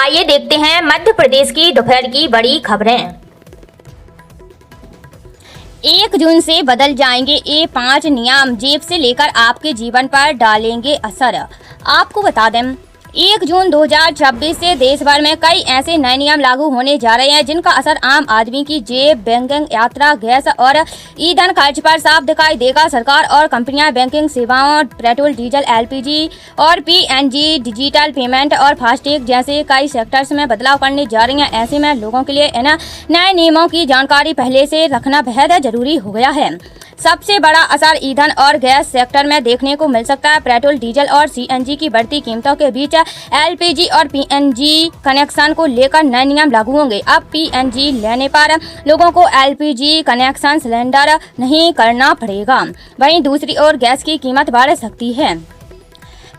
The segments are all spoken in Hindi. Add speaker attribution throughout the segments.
Speaker 1: आइए देखते हैं मध्य प्रदेश की दोपहर की बड़ी खबरें। 1 जून से बदल जाएंगे ये 5 नियम, जेब से लेकर आपके जीवन पर डालेंगे असर। आपको बता दें 1 जून 2026 से देश भर में कई ऐसे नए नियम लागू होने जा रहे हैं जिनका असर आम आदमी की जेब, बैंकिंग, यात्रा, गैस और ईंधन खर्च पर साफ दिखाई देगा। सरकार और कंपनियां बैंकिंग सेवाओं, पेट्रोल, डीजल, एलपीजी और पीएनजी, डिजिटल पेमेंट और फास्टैग जैसे कई सेक्टर्स में बदलाव करने जा रही हैं। ऐसे में लोगों के लिए इन नए नियमों की जानकारी पहले से रखना बेहद जरूरी हो गया है। सबसे बड़ा असर ईंधन और गैस सेक्टर में देखने को मिल सकता है। पेट्रोल, डीजल और सीएनजी की बढ़ती कीमतों के बीच एलपीजी और पीएनजी कनेक्शन को लेकर नए नियम लागू होंगे। अब पीएनजी लेने पर लोगों को एलपीजी कनेक्शन सिलेंडर नहीं करना पड़ेगा। वहीं दूसरी ओर गैस की कीमत बढ़ सकती है।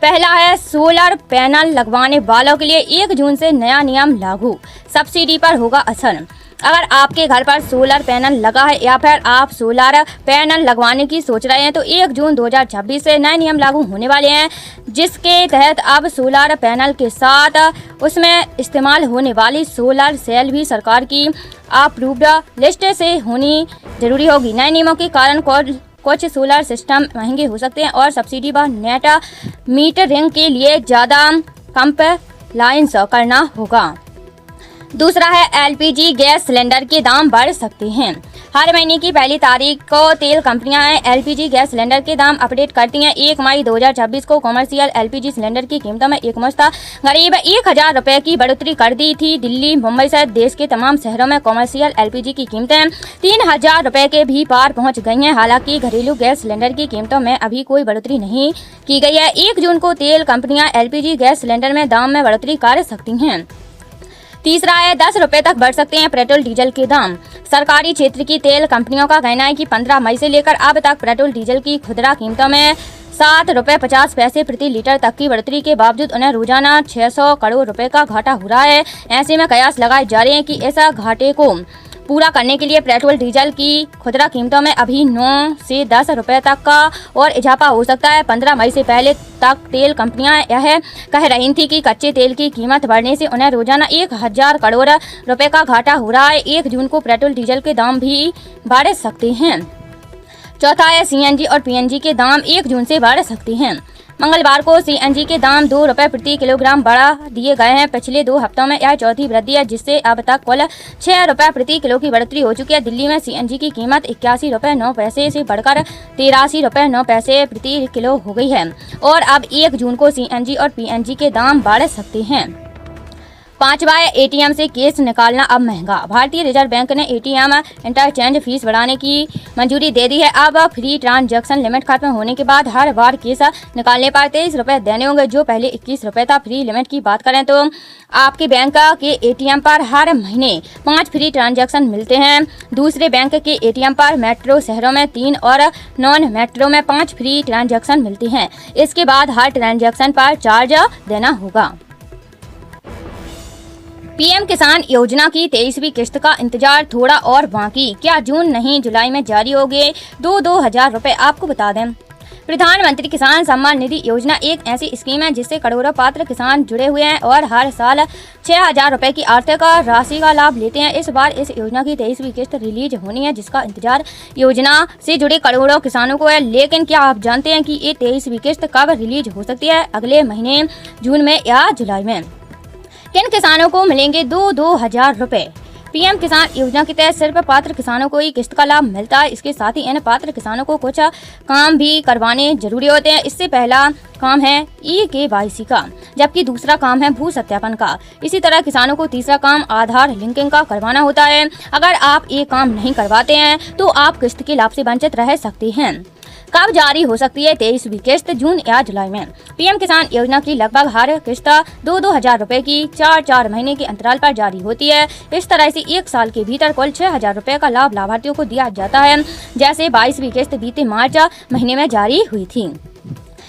Speaker 1: पहला है सोलर पैनल लगवाने वालों के लिए 1 जून से नया नियम लागू, सब्सिडी पर होगा असर। अगर आपके घर पर सोलर पैनल लगा है या फिर आप सोलर पैनल लगवाने की सोच रहे हैं तो 1 जून 2026 से नए नियम लागू होने वाले हैं, जिसके तहत अब सोलर पैनल के साथ उसमें इस्तेमाल होने वाली सोलर सेल भी सरकार की अप्रूव्ड लिस्ट से होनी जरूरी होगी। नए नियमों के कारण कुछ सोलर सिस्टम महंगे हो सकते हैं और सब्सिडी व नेट मीटरिंग के लिए ज़्यादा कंप्लायंस करना होगा। दूसरा है एलपीजी गैस सिलेंडर के दाम बढ़ सकते हैं। हर महीने की पहली तारीख को तेल कंपनियां एलपीजी गैस सिलेंडर के दाम अपडेट करती हैं। 1 मई 2026 को कमर्शियल एलपीजी सिलेंडर की कीमतों में एकमुश्त करीब 1000 रुपये की बढ़ोतरी कर दी थी। दिल्ली, मुंबई सहित देश के तमाम शहरों में कमर्शियल एलपीजी की कीमतें 3000 रुपये के भी पार पहुंच गई हैं। हालांकि घरेलू गैस सिलेंडर की कीमतों में अभी कोई बढ़ोतरी नहीं की गई है। 1 जून को तेल कंपनियां एलपीजी गैस सिलेंडर में दाम में बढ़ोतरी कर सकती हैं। तीसरा है 10 रुपये तक बढ़ सकते हैं पेट्रोल डीजल के दाम। सरकारी क्षेत्र की तेल कंपनियों का कहना है कि 15 मई से लेकर अब तक पेट्रोल डीजल की खुदरा कीमतों में 7 रुपये 50 पैसे प्रति लीटर तक की बढ़ोतरी के बावजूद उन्हें रोजाना 600 करोड़ रुपए का घाटा हो रहा है। ऐसे में कयास लगाए जा रहे हैं कि ऐसा घाटे को पूरा करने के लिए पेट्रोल डीजल की खुदरा कीमतों में अभी 9 से 10 रुपये तक का और इजाफा हो सकता है। 15 मई से पहले तक तेल कंपनियां यह कह रही थी कि कच्चे तेल की कीमत बढ़ने से उन्हें रोजाना 1000 करोड़ रुपए का घाटा हो रहा है। 1 जून को पेट्रोल डीजल के दाम भी बढ़ सकते हैं। चौथा है सीएनजी और पीएनजी के दाम 1 जून से बढ़ सकते हैं। मंगलवार को सीएनजी के दाम 2 रुपये प्रति किलोग्राम बढ़ा दिए गए हैं। पिछले 2 हफ्तों में यह चौथी वृद्धि है, जिससे अब तक कुल 6 रुपये प्रति किलो की बढ़ोतरी हो चुकी है। दिल्ली में सीएनजी की कीमत 81 रुपये 9 पैसे से बढ़कर 83 रुपये 9 पैसे प्रति किलो हो गई है और अब 1 जून को सीएनजी और पीएनजी के दाम बढ़ सकते हैं। पांचवा है एटीएम से कैश निकालना अब महंगा। भारतीय रिजर्व बैंक ने एटीएम इंटरचेंज फीस बढ़ाने की मंजूरी दे दी है। अब फ्री ट्रांजैक्शन लिमिट खत्म होने के बाद हर बार कैश निकालने पर 23 रुपये देने होंगे, जो पहले 21 रुपये था। फ्री लिमिट की बात करें तो आपके बैंक के एटीएम पर हर महीने 5 फ्री ट्रांजैक्शन मिलते हैं। दूसरे बैंक के एटीएम पर मेट्रो शहरों में 3 और नॉन मेट्रो में 5 फ्री ट्रांजैक्शन मिलते हैं। इसके बाद हर ट्रांजैक्शन पर चार्ज देना होगा। पीएम किसान योजना की 23वीं किस्त का इंतजार थोड़ा और बाकी। क्या जून नहीं जुलाई में जारी होंगे 2-2000 रुपए? आपको बता दें प्रधानमंत्री किसान सम्मान निधि योजना एक ऐसी स्कीम है जिससे करोड़ों पात्र किसान जुड़े हुए हैं और हर साल 6000 रुपए की आर्थिक राशि का लाभ लेते हैं। इस बार इस योजना की 23वीं किस्त रिलीज होनी है, जिसका इंतजार योजना से जुड़े करोड़ों किसानों को है। लेकिन क्या आप जानते हैं कि ये 23वीं किस्त कब रिलीज हो सकती है? अगले महीने जून में या जुलाई में। किन किसानों को मिलेंगे 2-2000 रुपए? पीएम किसान योजना के तहत सिर्फ पात्र किसानों को ही किस्त का लाभ मिलता है। इसके साथ ही इन पात्र किसानों को कुछ काम भी करवाने जरूरी होते हैं। इससे पहला काम है EKYC का, जबकि दूसरा काम है भू सत्यापन का। इसी तरह किसानों को तीसरा काम आधार लिंकिंग का करवाना होता है। अगर आप ये काम नहीं करवाते हैं तो आप किस्त के लाभ से वंचित रह सकते हैं। कब जारी हो सकती है 23वीं किस्त? जून या जुलाई में। पीएम किसान योजना की लगभग हर किस्त 2-2000 रुपए की 4-4 महीने के अंतराल पर जारी होती है। इस तरह से 1 साल के भीतर कुल 6000 रुपए का लाभ लाभार्थियों को दिया जाता है, जैसे 22वीं किस्त बीते मार्च महीने में जारी हुई थी।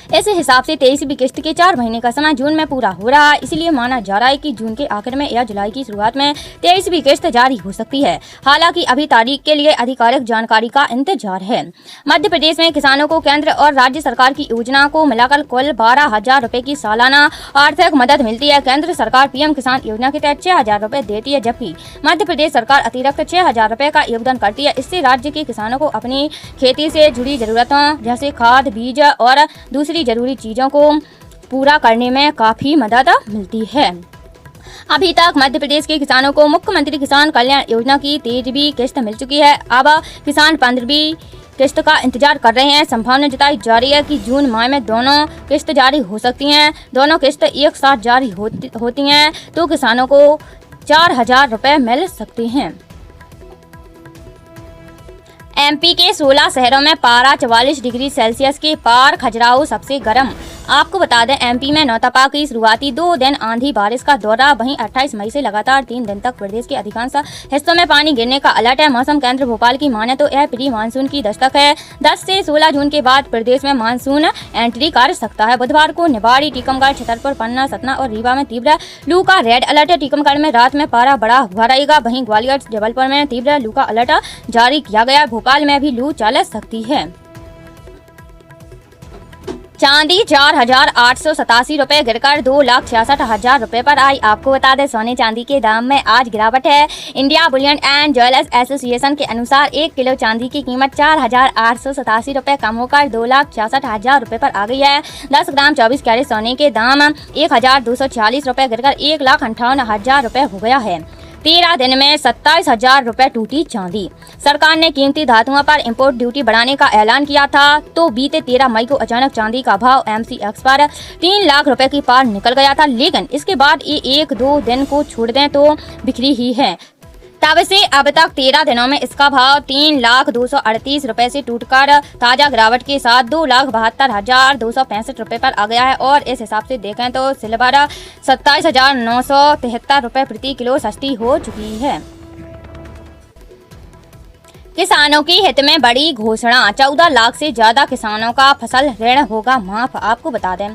Speaker 1: इस हिसाब से 23वीं किस्त के 4 महीने का समय जून में पूरा हो रहा है। इसलिए माना जा रहा है कि जून के आखिर में या जुलाई की शुरुआत में 23वीं किस्त जारी हो सकती है। हालांकि अभी तारीख के लिए आधिकारिक जानकारी का इंतजार है। मध्य प्रदेश में किसानों को केंद्र और राज्य सरकार की योजना को मिलाकर कुल 12,000 रुपए की सालाना आर्थिक मदद मिलती है। केंद्र सरकार पीएम किसान योजना के तहत 6,000 रुपए देती है, जबकि मध्य प्रदेश सरकार अतिरिक्त 6,000 रुपए का योगदान करती है। इससे राज्य के किसानों को अपनी खेती से जुड़ी जरूरतों जैसे खाद, बीज और दूसरी जरूरी चीजों को पूरा करने में काफी मदद मिलती है। अभी तक मध्य प्रदेश के किसानों को मुख्यमंत्री किसान कल्याण योजना की 23वीं किस्त मिल चुकी है। अब किसान 15वीं किस्त का इंतजार कर रहे हैं। संभावना जताई जा रही है कि जून माह में दोनों किस्त जारी हो सकती हैं। दोनों किस्त एक साथ जारी होती हैं तो किसानों को 4,000 रुपए मिल सकते हैं। एमपी के 16 शहरों में पारा 44 डिग्री सेल्सियस के पार, खजुराहो सबसे गर्म। आपको बता दें, एमपी में नौतपा की शुरुआती 2 दिन आंधी बारिश का दौरा। वहीं 28 मई से लगातार 3 दिन तक प्रदेश के अधिकांश हिस्सों में पानी गिरने का अलर्ट है। मौसम केंद्र भोपाल की माने तो यह प्री मानसून की दस्तक है। 10 से 16 जून के बाद प्रदेश में मानसून एंट्री कर सकता है। बुधवार को निवाड़ी, टीकमगढ़, छतरपुर, पन्ना, सतना और रीवा में तीव्र लू का रेड अलर्ट है। टीकमगढ़ में रात में पारा बढ़ा हुआ रहेगा। वहीं ग्वालियर, जबलपुर में तीव्र लू का अलर्ट जारी किया गया। भोपाल में भी लू चल सकती है। चांदी 4,887 रुपए गिरकर 2,66,000 रुपए पर आई। आपको बता दें, सोने चांदी के दाम में आज गिरावट है। India Boolean and jewellers association के अनुसार 1 किलो चांदी की कीमत 4,887 रुपए कम होकर 2,66,000 रुपए पर आ गई है। 10 ग्राम 24 कैरेट सोने के दाम 1,246 रुपए गिरकर 1,58,000 रुपए हो गया है। 13 दिन में 27,000 रुपए टूटी चांदी। सरकार ने कीमती धातुओं पर इंपोर्ट ड्यूटी बढ़ाने का ऐलान किया था, तो बीते 13 मई को अचानक चांदी का भाव MCX पर 3 लाख रुपए की पार निकल गया था। लेकिन इसके बाद ये 1-2 दिन को छोड़ दें तो बिखरी ही है। तब से अब तक 13 दिनों में इसका भाव 3,238 रुपए से टूटकर ताजा गिरावट के साथ 2,72,265 रुपए पर आ गया है। और इस हिसाब से देखें तो सिल्वर 27,973 रुपए प्रति किलो सस्ती हो चुकी है। किसानों के हित में बड़ी घोषणा, 14 लाख से ज्यादा किसानों का फसल ऋण होगा माफ। आपको बता दें,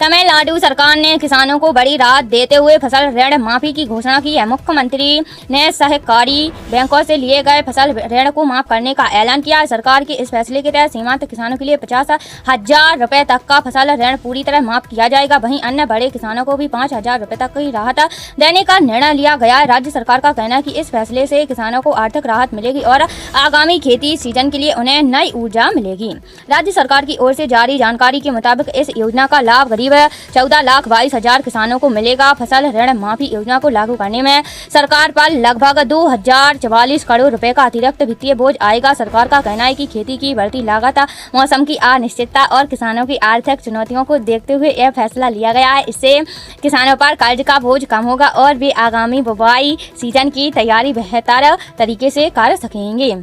Speaker 1: तमिलनाडु सरकार ने किसानों को बड़ी राहत देते हुए फसल ऋण माफी की घोषणा की है। मुख्यमंत्री ने सहकारी बैंकों से लिए गए फसल ऋण को माफ करने का ऐलान किया है। सरकार के इस फैसले के तहत सीमांत किसानों के लिए 50,000 रुपए तक का फसल ऋण पूरी तरह माफ किया जाएगा। वहीं अन्य बड़े किसानों को भी 5,000 रुपए तक की राहत देने का निर्णय लिया गया है। राज्य सरकार का कहना है कि इस फैसले से किसानों को आर्थिक राहत मिलेगी और आगामी खेती सीजन के लिए उन्हें नई ऊर्जा मिलेगी। राज्य सरकार की ओर से जारी जानकारी के मुताबिक इस योजना का लाभ करीब 14,22,000 किसानों को मिलेगा। फसल ऋण माफी योजना को लागू करने में सरकार पर लगभग 2,044 करोड़ रुपए का अतिरिक्त वित्तीय बोझ आएगा। सरकार का कहना है कि खेती की बढ़ती लागत, मौसम की अनिश्चितता और किसानों की आर्थिक चुनौतियों को देखते हुए यह फैसला लिया गया है। इससे किसानों पर कर्ज का बोझ कम होगा और वे आगामी बुवाई सीजन की तैयारी बेहतर तरीके से कर सकेंगे।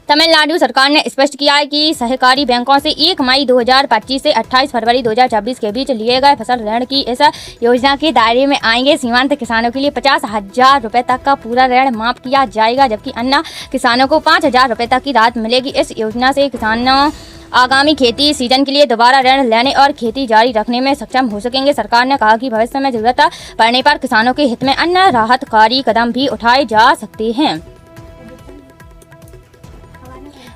Speaker 1: तमिलनाडु सरकार ने स्पष्ट किया है कि सहकारी बैंकों से 1 मई 2025 से 28 फरवरी 2026 के बीच लिए गए फसल ऋण की इस योजना के दायरे में आएंगे। सीमांत किसानों के लिए 50,000 रुपए तक का पूरा ऋण माफ किया जाएगा, जबकि अन्य किसानों को 5,000 रुपए तक की राहत मिलेगी। इस योजना से किसानों आगामी खेती सीजन के लिए दोबारा ऋण लेने और खेती जारी रखने में सक्षम हो सकेंगे। सरकार ने कहा कि भविष्य में जरूरत पड़ने पर किसानों के हित में अन्य राहतकारी कदम भी उठाए जा सकते हैं।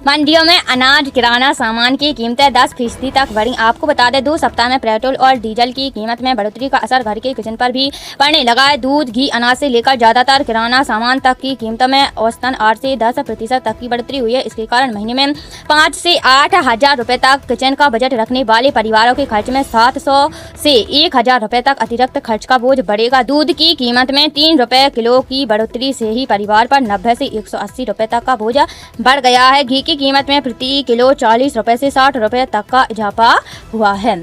Speaker 1: मंडियों में अनाज, किराना सामान की कीमतें 10% तक बढ़ी। आपको बता दें, 2 सप्ताह में पेट्रोल और डीजल की कीमत में बढ़ोतरी का असर घर के किचन पर भी पड़ने लगा है। दूध, घी, अनाज से लेकर ज्यादातर किराना सामान तक की कीमतों में औसतन 8 से 10% तक की बढ़ोतरी हुई है। इसके कारण महीने में 5 से 8,000 रुपए तक किचन का बजट रखने वाले परिवारों के खर्च में 700 से 1,000 रुपए तक अतिरिक्त खर्च का बोझ बढ़ेगा। दूध की कीमत में 3 रुपए किलो की बढ़ोतरी से ही परिवार पर 90 से 180 रुपए तक का बोझ बढ़ गया है। घी की कीमत में प्रति किलो 40 रुपए से 60 रुपए तक का इजाफा हुआ है।